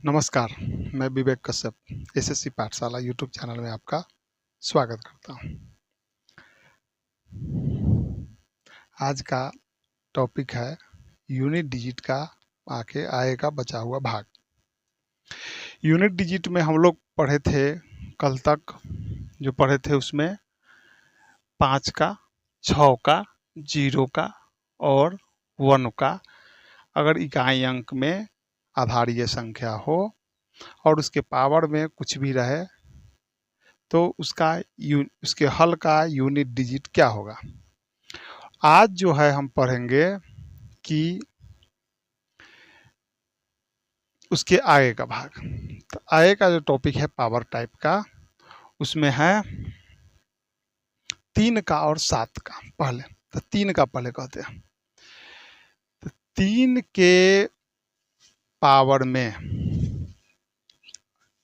नमस्कार, मैं विवेक कश्यप एसएससी पाठशाला यूट्यूब चैनल में आपका स्वागत करता हूं। आज का टॉपिक है यूनिट डिजिट का आए का बचा हुआ भाग। यूनिट डिजिट में हम लोग पढ़े थे कल तक, जो पढ़े थे उसमें 5 का, 6 का, 0 का और 1 का अगर इकाई अंक में आधारीय संख्या हो और उसके पावर में कुछ भी रहे तो उसके हल का यूनिट डिजिट क्या होगा। आज जो है हम पढ़ेंगे कि उसके आगे का भाग। तो आगे का जो टॉपिक है पावर टाइप का, उसमें है 3 का और 7 का। पहले तो 3 का पहले कहते हैं। तो 3 के पावर में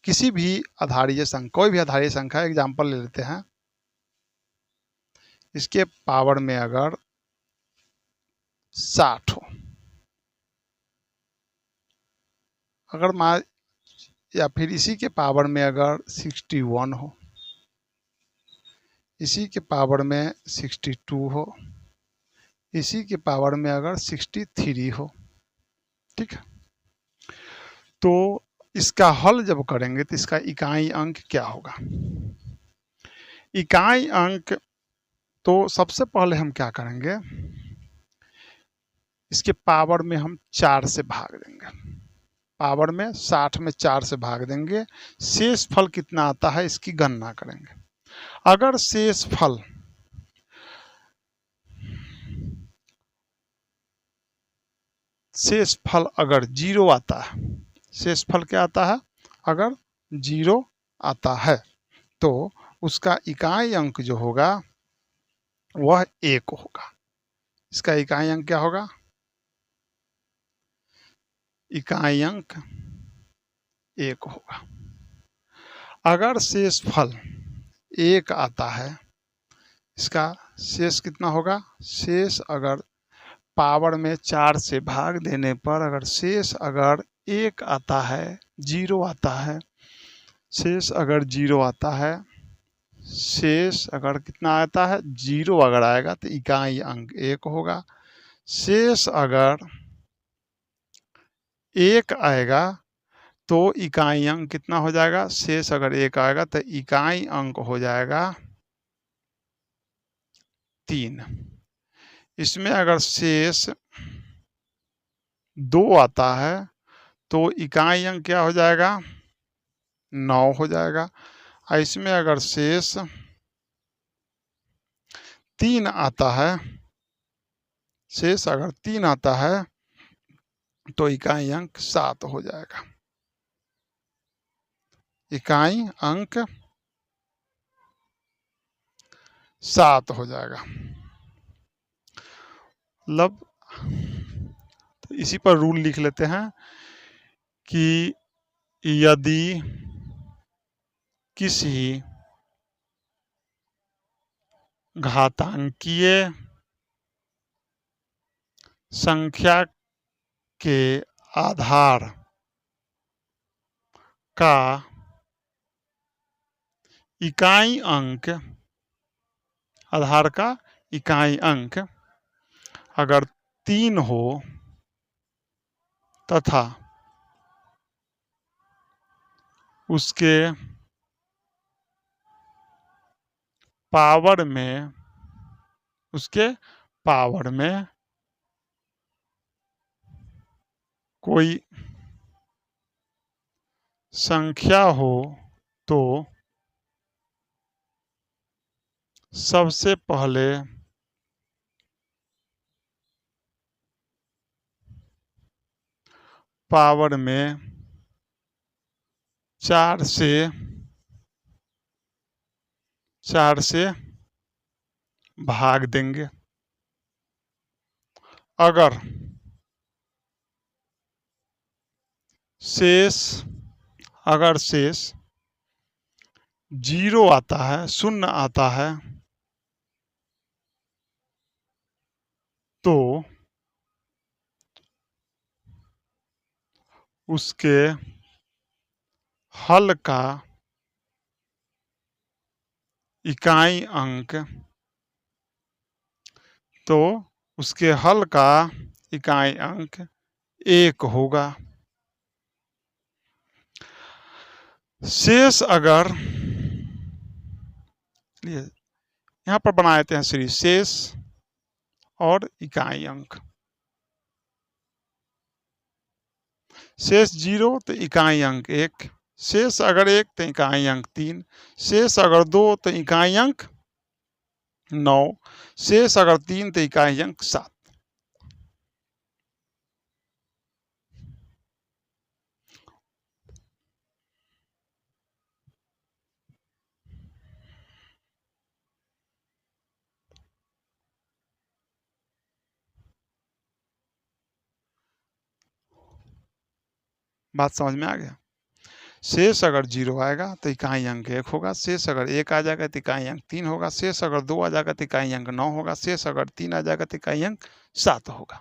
किसी भी आधारीय संख्या, कोई भी आधारीय संख्या, एग्जाम्पल ले लेते हैं, इसके पावर में अगर 60 हो, अगर मान, या फिर इसी के पावर में अगर 61 हो, इसी के पावर में 62 हो, इसी के पावर में अगर 63 हो, ठीक है। तो इसका हल जब करेंगे तो इसका इकाई अंक क्या होगा। इकाई अंक तो सबसे पहले हम क्या करेंगे, इसके पावर में हम 4 से भाग देंगे। पावर में 60 में 4 से भाग देंगे। शेष फल कितना आता है इसकी गणना करेंगे। अगर शेष फल अगर 0 आता है, शेष फल क्या आता है, अगर 0 आता है तो उसका इकाई अंक जो होगा वह 1 होगा। इसका इकाई अंक क्या होगा, इकाई अंक 1 होगा। अगर शेष फल 1 आता है, इसका शेष कितना होगा, शेष अगर पावर में 4 से भाग देने पर अगर शेष अगर 1 आता है, 0 आता है, शेष अगर 0 आता है, शेष अगर कितना आता है, 0 अगर आएगा तो इकाई अंक 1 होगा। शेष अगर 1 आएगा तो इकाई अंक कितना हो जाएगा, शेष अगर 1 आएगा तो इकाई अंक हो जाएगा 3। इसमें अगर शेष 2 आता है तो इकाई अंक क्या हो जाएगा, 9 हो जाएगा। और इसमें अगर शेष 3 आता है, शेष अगर 3 आता है तो इकाई अंक 7 हो जाएगा। इकाई अंक 7 हो जाएगा। मतलब तो इसी पर रूल लिख लेते हैं कि यदि किसी घातांकीय संख्या के आधार का इकाई अंक, आधार का इकाई अंक अगर 3 हो तथा उसके पावर में, उसके पावर में कोई संख्या हो तो सबसे पहले पावर में 4 से भाग देंगे। अगर शेष 0 आता है, 0 आता है, तो उसके हल का इकाई अंक तो उसके हल का इकाई अंक 1 होगा। शेष अगर यहां पर बना देते हैं सीरीज शेष और इकाई अंक। शेष 0 तो इकाई अंक 1, शेष अगर 1 तो इकाई अंक 3, शेष अगर 2 तो इकाई अंक 9, शेष अगर 3 तो इकाई अंक 7। बात समझ में आ गया। शेष अगर 0 आएगा तो इकाई अंक 1 होगा, शेष अगर 1 आ जाएगा तो इकाई अंक 3 होगा, शेष अगर 2 आ जाएगा तो इकाई अंक 9 होगा, शेष अगर 3 आ जाएगा तो इकाई अंक 7 होगा।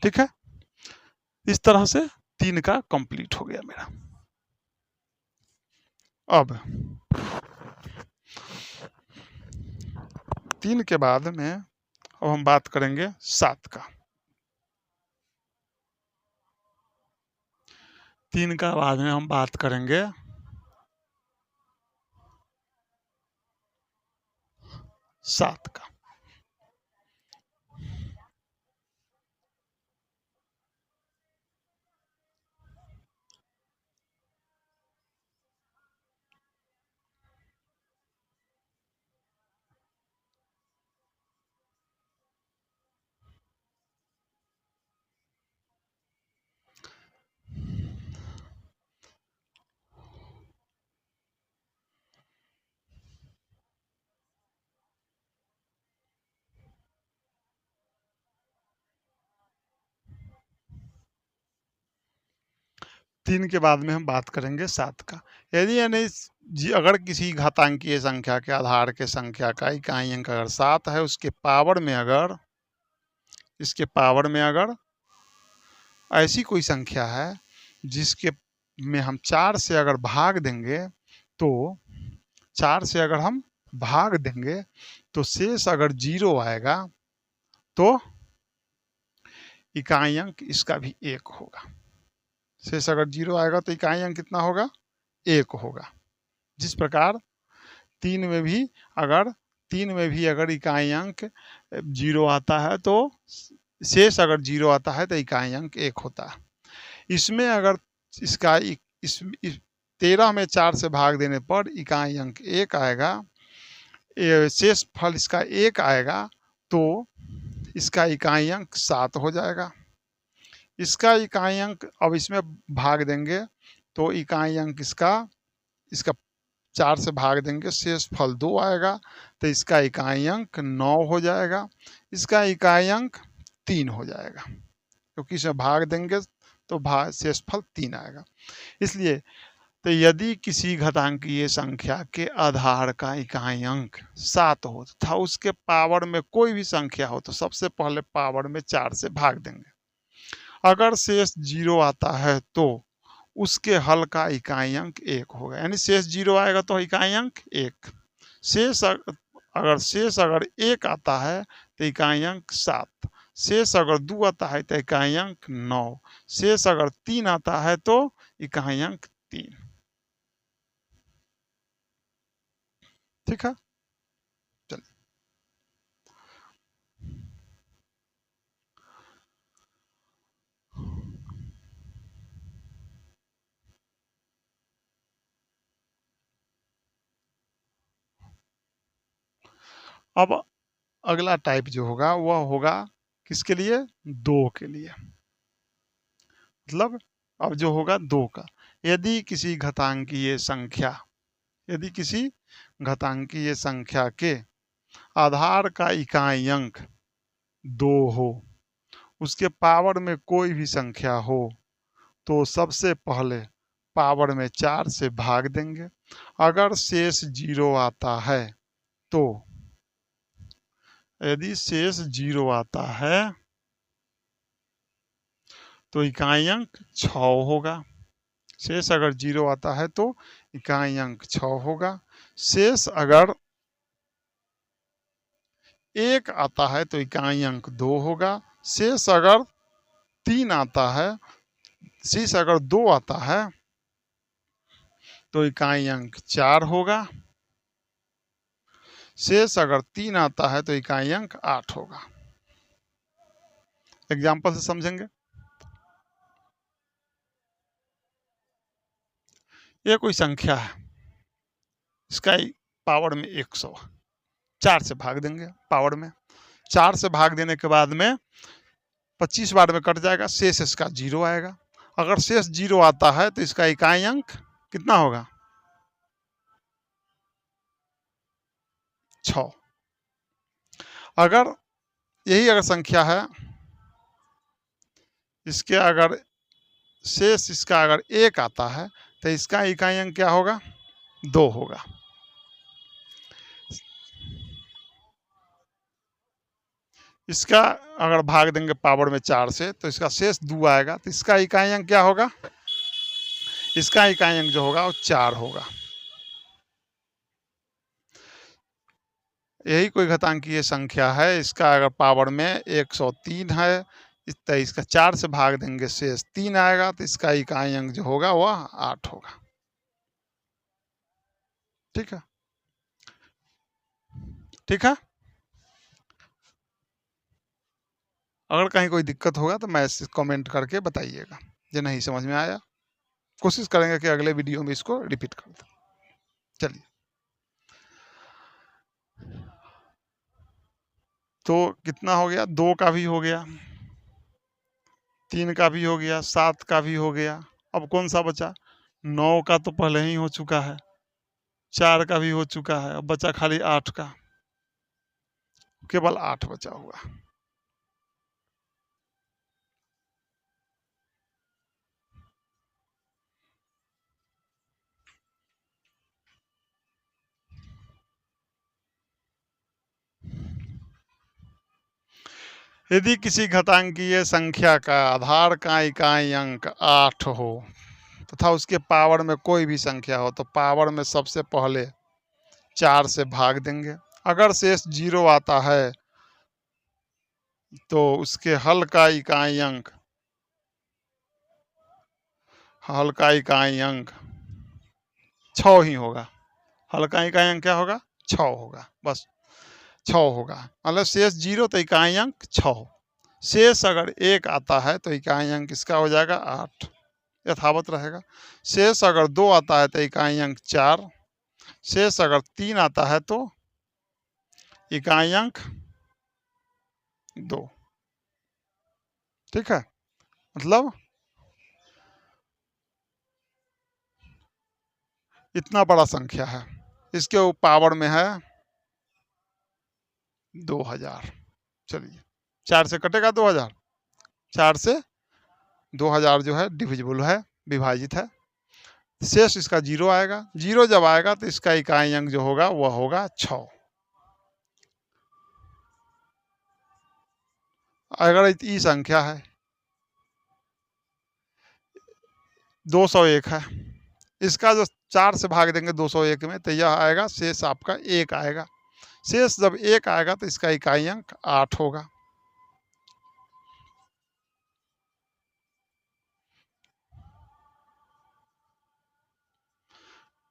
ठीक है, इस तरह से 3 का कंप्लीट हो गया मेरा। अब 3 के बाद में अब हम बात करेंगे 7 का। 3 का बाद में हम बात करेंगे 7 का। तीन के बाद में हम बात करेंगे 7 का। यदि यानी अगर किसी घातांकीय संख्या के आधार के संख्या का इकाई अंक अगर 7 है, उसके पावर में अगर इसके पावर में अगर ऐसी कोई संख्या है जिसके में हम 4 से अगर भाग देंगे तो 4 से अगर हम भाग देंगे तो शेष अगर 0 आएगा तो इकाई अंक इसका भी 1 होगा। शेष अगर 0 आएगा तो इकाई अंक कितना होगा? 1 होगा। जिस प्रकार 3 में भी अगर इकाई अंक 0 आता है तो शेष अगर 0 आता है तो इकाई अंक 1 होता है। इसमें अगर इसका इस 13 में 4 से भाग देने पर इकाई अंक 1 आएगा, शेष फल इसका 1 आएगा तो इसका इकाई अंक 7 हो जाएगा। इसका इकाई अंक अब इसमें भाग देंगे तो इकाई अंक इसका 4 से भाग देंगे, शेष फल 2 आएगा तो इसका इकाई अंक 9 हो जाएगा। इसका इकाई अंक 3 हो जाएगा क्योंकि इसमें भाग देंगे तो शेष फल 3 आएगा। इसलिए तो यदि किसी घातांकीय संख्या के आधार का इकाई अंक 7 हो तथा उसके पावर में कोई भी संख्या हो तो सबसे पहले पावर में 4 से भाग देंगे। अगर शेष 0 आता है तो उसके हल का इकाई अंक 1 होगा, यानी शेष 0 आएगा तो इकाई अंक 1। शेष अगर 1 आता है तो इकाई अंक 7, शेष अगर 2 आता है तो इकाई अंक 9, शेष अगर 3 आता है तो इकाई अंक 3। ठीक है, चलिए अब अगला टाइप जो होगा वह होगा किसके लिए? 2 के लिए। मतलब अब जो होगा 2 का, यदि किसी घातांकीय संख्या के आधार का इकाई अंक 2 हो, उसके पावर में कोई भी संख्या हो तो सबसे पहले पावर में 4 से भाग देंगे। अगर शेष 0 आता है तो यदि शेष 0 आता है तो इकाई अंक 6 होगा। शेष अगर 0 आता है तो इकाई अंक 6 होगा। शेष अगर 1 आता है तो इकाई अंक 2 होगा। शेष अगर 3 आता है, शेष अगर 2 आता है तो इकाई अंक 4 होगा। शेष अगर 3 आता है तो इकाई अंक 8 होगा। एग्जाम्पल से समझेंगे। ये कोई संख्या है, इसका पावर में 100, 4 से भाग देंगे पावर में। 4 से भाग देने के बाद में 25 बार में कट जाएगा, शेष इसका 0 आएगा। अगर शेष 0 आता है तो इसका इकाई अंक कितना होगा? 6। अगर यही अगर संख्या है, इसके अगर शेष इसका अगर 1 आता है तो इसका इकाई अंक क्या होगा? 2 होगा। इसका अगर भाग देंगे पावर में 4 से तो इसका शेष 2 आएगा, तो इसका इकाई अंक क्या होगा? इसका इकाई अंक जो होगा वो 4 होगा। यही कोई घातांकीय संख्या है, इसका अगर पावर में 103 है तो इसका 4 से भाग देंगे, शेष 3 आएगा, तो इसका इकाई अंक जो होगा वह 8 होगा। ठीक है, ठीक है। अगर कहीं कोई दिक्कत होगा तो मैसेज कमेंट करके बताइएगा। जो नहीं समझ में आया, कोशिश करेंगे कि अगले वीडियो में इसको रिपीट कर दें। चलिए, तो कितना हो गया? 2 का भी हो गया, 3 का भी हो गया, 7 का भी हो गया। अब कौन सा बचा? 9 का तो पहले ही हो चुका है, 4 का भी हो चुका है, अब बचा खाली 8 का। केवल 8 बचा हुआ। यदि किसी घातांकीय संख्या का आधार का इकाई अंक 8 हो तथा उसके पावर में कोई भी संख्या हो, तो पावर में सबसे पहले 4 से भाग देंगे। अगर शेष 0 आता है तो उसके हल का इकाई अंक 6 ही होगा। हल का इकाई अंक क्या होगा? 6 होगा, बस 6 होगा। मतलब शेष 0 तो इकाई अंक 6। शेष अगर 1 आता है तो इकाई अंक इसका हो जाएगा 8, यथावत रहेगा। शेष अगर 2 आता है तो इकाई अंक 4। शेष अगर 3 आता है तो इकाई अंक 2। ठीक है, मतलब इतना बड़ा संख्या है, इसके पावर में है 2000। चलिए, 4 से कटेगा 2000, 4 से 2000 जो है डिविजिबल है, विभाजित है। शेष इसका 0 आएगा, 0 जब आएगा तो इसका इकाई अंक जो होगा वह होगा 6। अगर ई संख्या है, 201 है, इसका जो 4 से भाग देंगे 201 में तो यह आएगा, शेष आपका 1 आएगा। शेष जब 1 आएगा तो इसका इकाई अंक 8 होगा।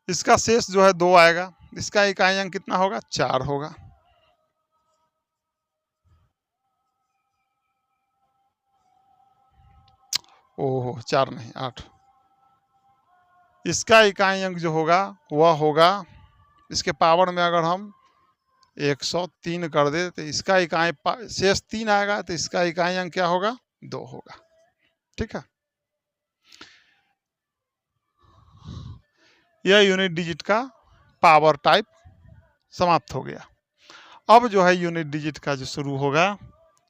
इसका शेष जो है 2 आएगा, इसका इकाई अंक कितना होगा? 4 होगा। ओहो, 4 नहीं 8। इसका इकाई अंक जो होगा वह होगा, इसके पावर में अगर हम 103 कर दे तो इसका इकाई शेष 3 आएगा, तो इसका इकाई अंक क्या होगा? 2 होगा। ठीक है, यह यूनिट डिजिट का पावर टाइप समाप्त हो गया। अब जो है यूनिट डिजिट का जो शुरू होगा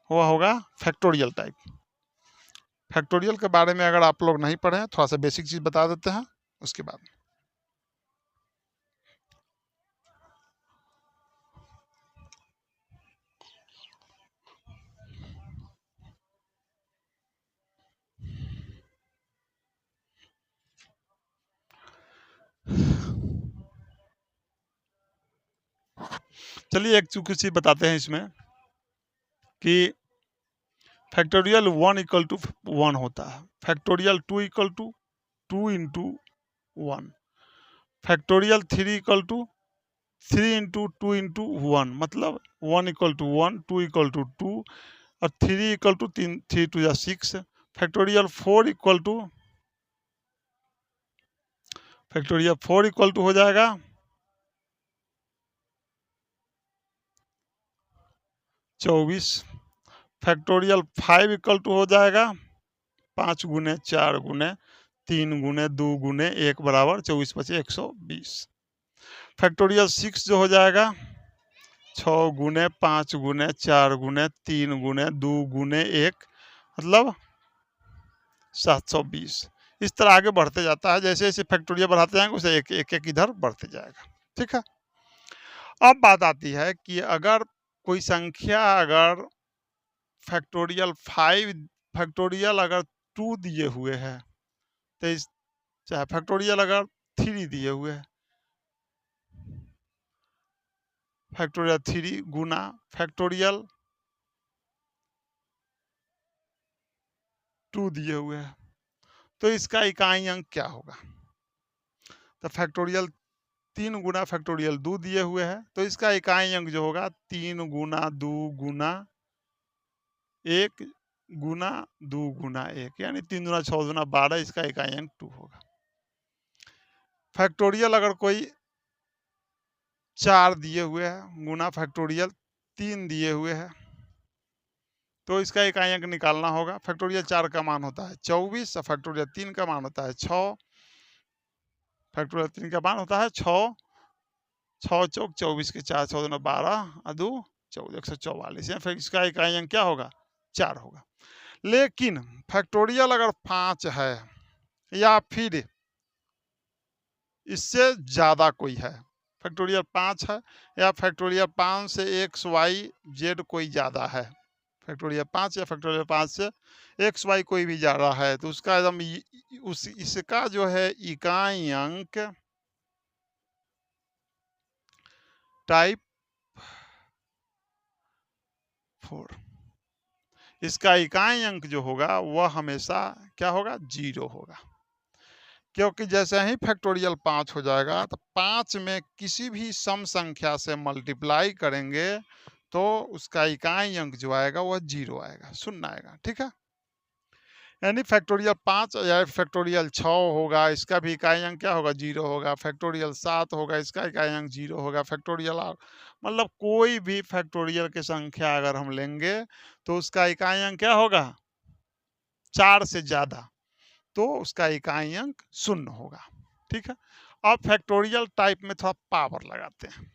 वह होगा फैक्टोरियल टाइप। फैक्टोरियल के बारे में अगर आप लोग नहीं पढ़े हैं, थोड़ा सा बेसिक चीज बता देते हैं उसके बाद। चलिए एक कुछ चीज बताते हैं इसमें कि फैक्टोरियल 1 इक्वल टू 1 होता है, factorial 2 equal to 2 into 1, factorial 3 equal to 3 into 2 into 1, मतलब 1 इक्वल टू 1, 2 इक्वल टू 2 और 3 equal to 3, 3 to 6, factorial 4 equal to हो जाएगा 24, फैक्टोरियल 5 इक्वल टू हो जाएगा 5 गुने 4 गुने 3 गुने 2 गुने 1 बराबर 24 पचे 120, फैक्टोरियल 6 जो हो जाएगा 6 गुने 5 गुने 4 गुने 3 गुने 2 गुने 1 मतलब 720। इस तरह आगे बढ़ते जाता है, जैसे जैसे फैक्टोरियल बढ़ाते जाएंगे उसे एक एक एक इधर बढ़ते जाएगा। ठीक है, अब बात आती है कि अगर कोई संख्या अगर फैक्टोरियल 5 फैक्टोरियल अगर 2 दिए हुए हैं तो इस चाहे फैक्टोरियल अगर 3 दिए हुए हैं, फैक्टोरियल 3 गुना फैक्टोरियल 2 दिए हुए हैं, तो इसका इकाई अंक क्या होगा? तो फैक्टोरियल 3 गुना फैक्टोरियल 2 दिए हुए हैं, तो इसका इकाई अंक जो होगा 3 गुना 2 गुना 1 गुना 2 गुना 1, यानी 3 गुना 6 गुना 12, इसका इकाई अंक 2 होगा। फैक्टोरियल अगर कोई 4 दिए हुए हैं गुना फैक्टोरियल 3 दिए हुए हैं, तो इसका इकाई अंक निकालना होगा। फैक्टोरियल 4 का मान होता है 24 और फैक्टोरियल 3 का मान होता है 6, फैक्टोरियल 3 का मान होता है 6, 6 चौक 24 के 4, 6 दूना 12 और 2 14, 144, या फिर इसका इकाई अंक क्या होगा? 4 होगा। लेकिन फैक्टोरियल अगर 5 है या फिर इससे ज्यादा कोई है, फैक्टोरियल 5 है या फैक्टोरियल 5 से एक्स वाई जेड कोई ज्यादा है, फैक्टोरियल 5 या फैक्टोरियल 5 से एक्स वाई कोई भी ज्यादा है, तो उसका एकदम इसका जो है इकाई अंक टाइप 4, इसका इकाई अंक जो होगा वह हमेशा क्या होगा? 0 होगा, क्योंकि जैसे ही फैक्टोरियल 5 हो जाएगा तो 5 में किसी भी सम संख्या से मल्टीप्लाई करेंगे तो उसका इकाई अंक जो आएगा वह 0 आएगा, शून्य आएगा। ठीक है, यानी फैक्टोरियल 5 या फैक्टोरियल 6 होगा, इसका भी इकाई अंक क्या होगा? 0 होगा। फैक्टोरियल 7 होगा, इसका इकाई अंक 0 होगा। फैक्टोरियल मतलब कोई भी फैक्टोरियल की संख्या अगर हम लेंगे तो उसका इकाई अंक क्या होगा? 4 से ज्यादा, तो उसका इकाई अंक 0 होगा। ठीक है, अब फैक्टोरियल टाइप में थोड़ा पावर लगाते हैं।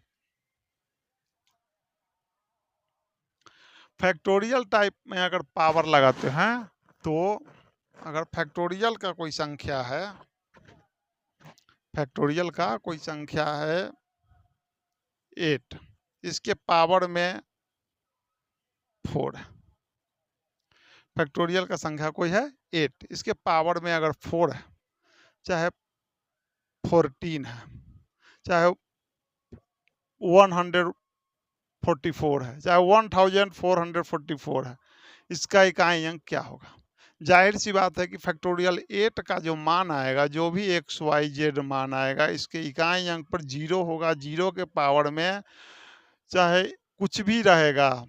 फैक्टोरियल टाइप में अगर पावर लगाते हैं तो अगर फैक्टोरियल का कोई संख्या है, फैक्टोरियल का कोई संख्या है 8, इसके पावर में 4 है, फैक्टोरियल का संख्या कोई है 8, इसके पावर में अगर 4 है, चाहे 14 है, चाहे 144 है, चाहे 1444 है, इसका इकाई अंक क्या होगा? जाहिर सी बात है कि फैक्टोरियल 8 का जो मान आएगा, जो भी एक्स वाई जेड मान आएगा, इसके इकाई अंक पर 0 होगा। 0 के पावर में चाहे कुछ भी रहेगा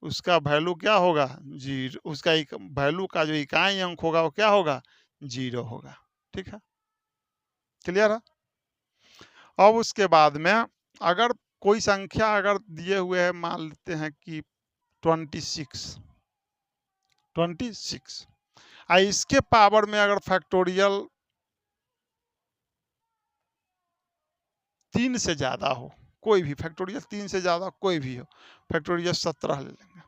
उसका वैल्यू क्या होगा? 0, उसका वैल्यू का जो इकाई अंक होगा वो क्या होगा? 0 होगा। ठीक है, क्लियर है? अब उसके बाद में अगर कोई संख्या अगर दिए हुए है, मान लेते हैं कि 26, इसके पावर में अगर फैक्टोरियल 3 से ज्यादा हो, कोई भी फैक्टोरियल 3 से ज्यादा कोई भी हो, फैक्टोरियल 17 ले लेंगे,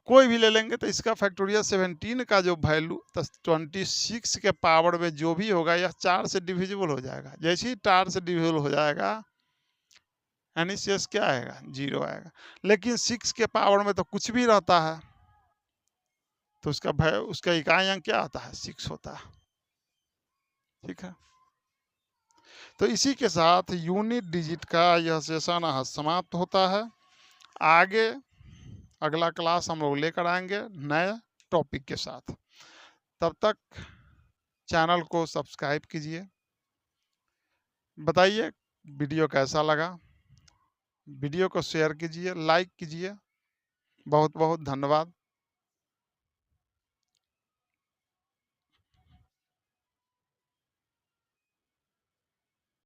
कोई भी ले लेंगे, तो इसका फैक्टोरियल 17 का जो वैल्यू 26 के पावर में जो भी होगा यह 4 से डिविजिबल हो जाएगा। जैसे ही 4 से डिविजिबल हो जाएगा यानी शेष क्या आएगा? 0 आएगा। लेकिन 6 के पावर में तो कुछ भी रहता है, तो उसका इकाई अंक क्या आता है? 6 होता है। ठीक है, तो इसी के साथ यूनिट डिजिट का यह सेशन आज समाप्त होता है। आगे अगला क्लास हम लोग लेकर आएंगे नए टॉपिक के साथ। तब तक चैनल को सब्सक्राइब कीजिए, बताइए वीडियो कैसा लगा, वीडियो को शेयर कीजिए, लाइक कीजिए। बहुत बहुत धन्यवाद।